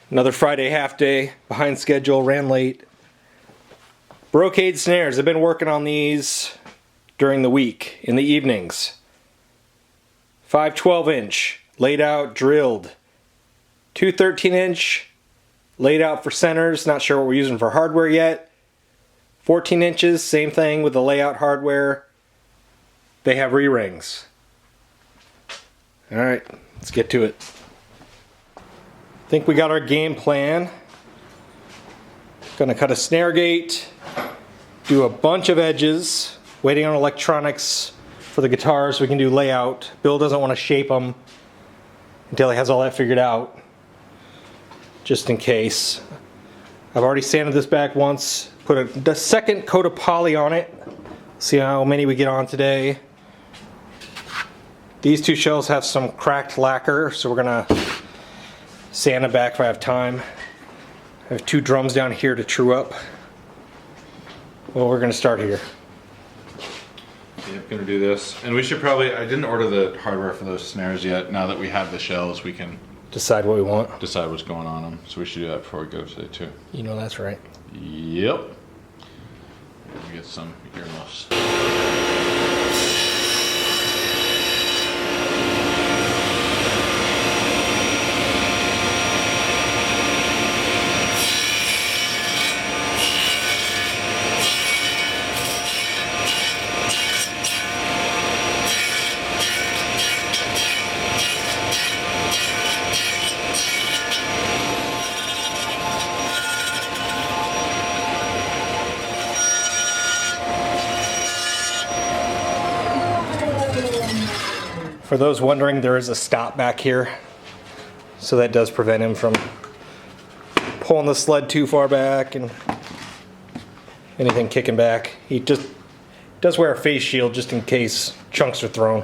Another Friday half day, behind schedule, ran late. Brocade snares, I've been working on these during the week, in the evenings. 5 12-inch, laid out, drilled. 2 13-inch, laid out for centers, not sure what we're using for hardware yet. 14 inches, same thing with the layout hardware. They have re-rings. Alright, let's get to it. Think we got our game plan. Gonna cut a snare gate, do a bunch of edges, waiting on electronics for the guitars so we can do layout. Bill doesn't want to shape them until he has all that figured out, just in case. I've already sanded this back once, put a second coat of poly on it. See how many we get on today. These two shells have some cracked lacquer, so we're gonna sand it back if I have time. I have 2 drums down here to true up. Well, we're gonna start here. Yep, gonna do this. And we should probably, I didn't order the hardware for those snares yet. Now that we have the shells, we can Decide what we want. decide what's going on them. So we should do that before we go today too. You know that's right. Yep. Let me get some earmuffs. For those wondering, there is a stop back here, so that does prevent him from pulling the sled too far back and anything kicking back. He just does wear a face shield just in case chunks are thrown.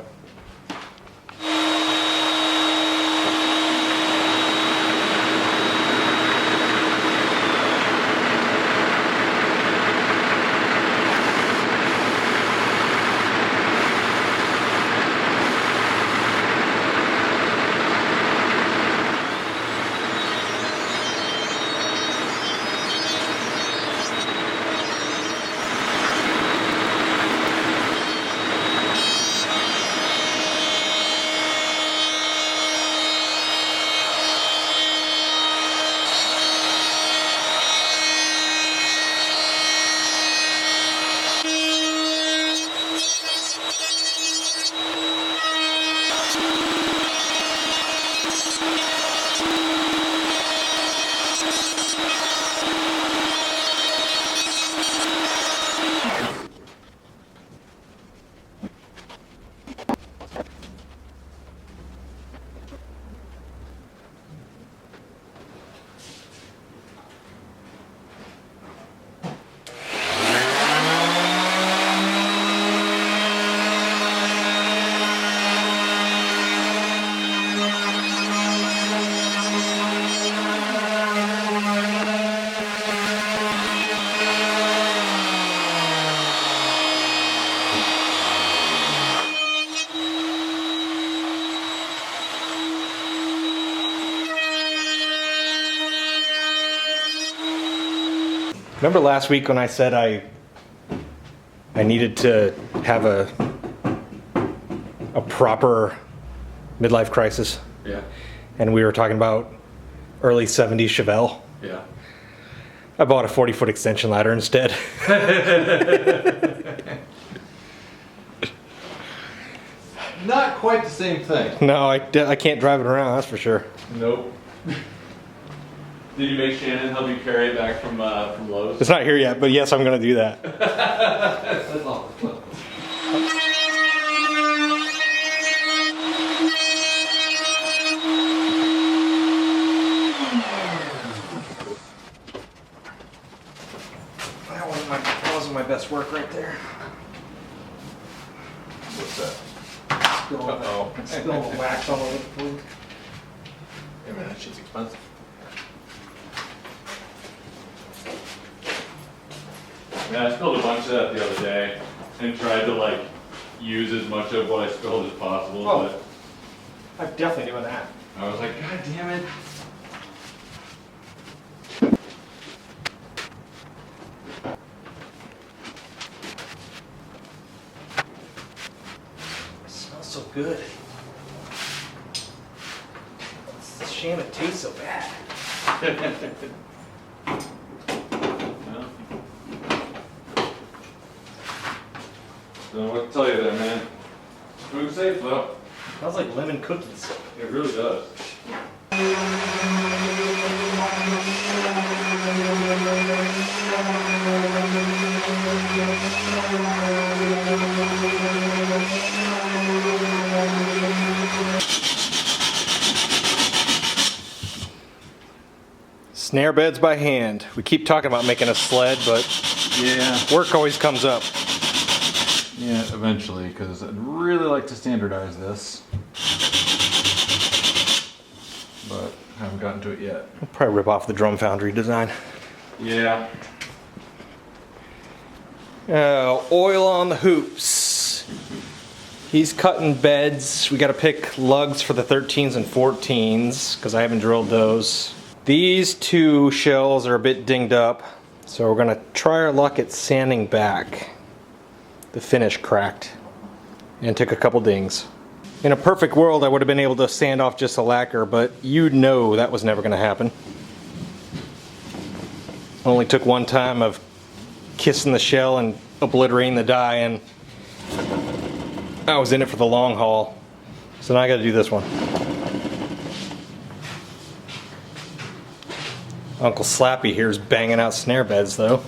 Remember last week when I said I needed to have a proper midlife crisis? Yeah. And we were talking about early 70s Chevelle? Yeah. I bought a 40-foot extension ladder instead. Not quite the same thing. No, I can't drive it around, that's for sure. Nope. Did you make Shannon help you carry it back from Lowe's? It's not here yet, but yes, I'm going to do that. That's all. That wasn't my best work right there. What's that? Spill the wax all over the food. Yeah, man, that shit's expensive. Yeah, I spilled a bunch of that the other day and tried to like use as much of what I spilled as possible, Oh. I'm definitely doing that. but I was like, God damn it. good. It's a shame it tastes so bad. Don't know what to tell you there, man. Food safe though. Smells like lemon cookies. It really does. Snare beds by hand. We keep talking about making a sled, but Yeah. work always comes up. Yeah, eventually, because I'd really like to standardize this. But haven't gotten to it yet. I'll probably rip off the Drum Foundry design. Yeah. Oil on the hoops. He's cutting beds. We got to pick lugs for the 13s and 14s because I haven't drilled those. These two shells are a bit dinged up, so we're going to try our luck at sanding back. The finish cracked and took a couple dings. In a perfect world, I would have been able to sand off just a lacquer, but you know that was never going to happen. Only took one time of kissing the shell and obliterating the die, and I was in it for the long haul. So now I got to do this one. Uncle Slappy here is banging out snare beds, though.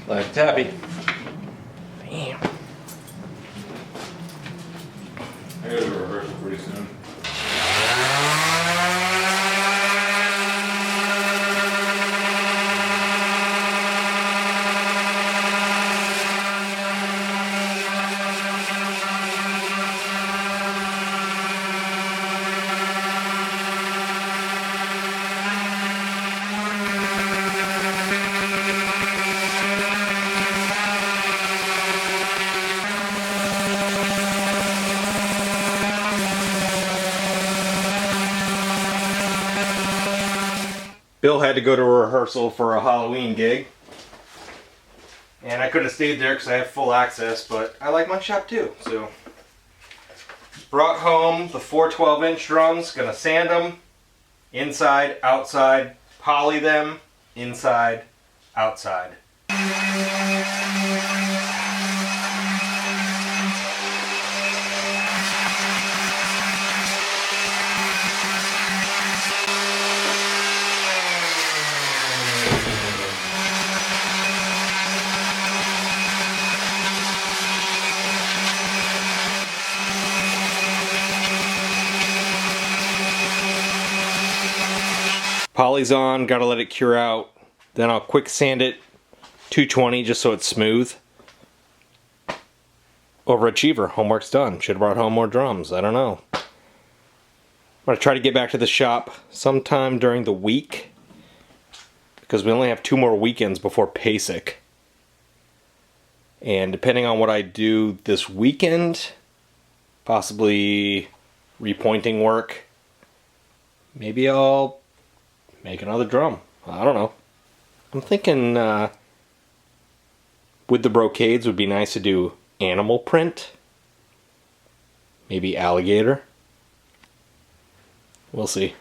Like Tabby. Damn. I gotta do a rehearsal pretty soon. Bill had to go to a rehearsal for a Halloween gig. And I could have stayed there because I have full access, but I like my shop too. So, brought home the 4 12-inch drums, gonna sand them inside, outside, poly them inside, outside. Poly's on, gotta let it cure out. Then I'll quick sand it 220 just so it's smooth. Overachiever, homework's done. Should have brought home more drums, I don't know. I'm gonna try to get back to the shop sometime during the week because we only have 2 more weekends before PASIC. And depending on what I do this weekend, possibly repointing work, maybe I'll make another drum. I don't know. I'm thinking with the brocades would be nice to do animal print. Maybe alligator. We'll see.